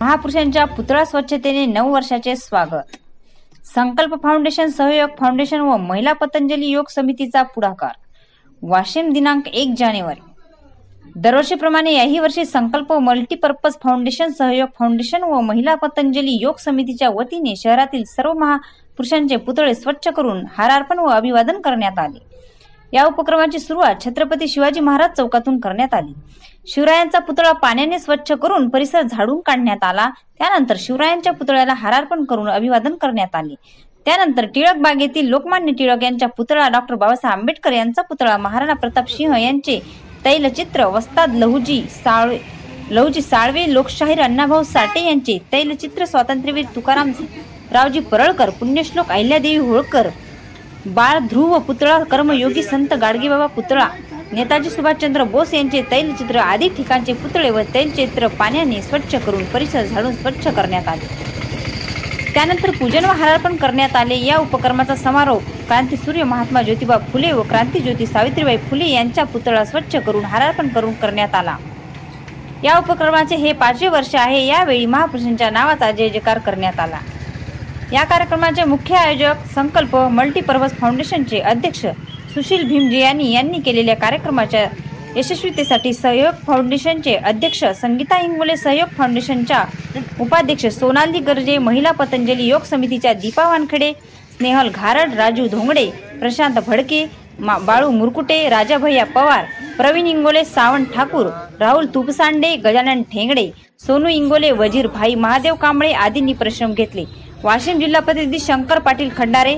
महापुरुषांच्या पुतळा स्वच्छतेने 9 वर्षाचे स्वागत। संकल्प फाउंडेशन, सहयोग फाउंडेशन व महिला पतंजली योग समितीचा पुढाकार। वाशिम दिनांक 1 जानेवारी। दरवर्षीप्रमाणे याही वर्षी संकल्प मल्टीपर्पज फाउंडेशन, सहयोग फाउंडेशन व महिला पतंजली योग समितीच्या वतीने शहरातील सर्व महापुरुषांचे पुतळे स्वच्छ करून हारार्पण व अभिवादन करण्यात आले। या उपक्रमाची सुरुवात छत्रपती शिवाजी महाराज चौकातून करण्यात आली। शिवरायांचा पुतळा पाण्याने स्वच्छ करून परिसर झाडून काढण्यात आला। त्यानंतर शिवरायांच्या पुतळ्याला हारार्पण करून अभिवादन करण्यात आले। त्यानंतर टिळक बागेतील लोकमान्य टिळक यांच्या पुतळा, डॉक्टर बाबासाहेब आंबेडकर यांचा पुतळा, महाराणा प्रताप सिंह यांचे तैलचित्र, वस्ताद लहुजी साळवे, लोकशाहीर अण्णाभाऊ साठे यांचे तैलचित्र, स्वातंत्र्यवीर तुकाराम रावजी परळकर, पुण्यश्लोक अहिल्यादेवी होळकर, बाळ ध्रुव पुतळा, कर्मयोगी संत गाडगेबाबा पुतळा, नेताजी सुभाषचंद्र बोस यांचे तैलचित्र आदी ठिकाणचे पुतळे व तैलचित्र पाण्याने स्वच्छ करून परिसर झाडून स्वच्छ करण्यात आले। त्यानंतर पूजन व हारार्पण करण्यात आले। या उपक्रमाचा समारोप क्रांतीसूर्य महात्मा ज्योतिबा फुले व क्रांतीज्योती सावित्रीबाई फुले यांच्या पुतळा स्वच्छ करून हारार्पण करून करण्यात आला। या उपक्रमाचे हे 5वे वर्ष आहे। यावेळी महापुरुषांच्या नावाचा जय जयकार करण्यात आला। या कार्यक्रमाचे मुख्य आयोजक संकल्प मल्टीपर्पज फाउंडेशनचे अध्यक्ष सुशील भीमजियानी यांनी केलेल्या कार्यक्रमाच्या यशस्वीतेसाठी सहयोग फाउंडेशनचे अध्यक्ष संगीता इंगोले, सहयोग फाउंडेशनच्या उपाध्यक्ष सोनाली गर्जे, महिला पतंजली योग समितीच्या दीपा वानखेडे, स्नेहल घारड, राजू धोंगडे, प्रशांत भडके, बाळू मुरकुटे, राजा भैया पवार, प्रवीण इंगोले, सावंत ठाकूर, राहुल तुपसांडे, गजानन ठेंगडे, सोनू इंगोले, वजीर भाई, महादेव कांबळे आदींनी परिश्रम घेतले। वाशिम जिल्हा प्रतिनिधी शंकर पाटील खंडारे।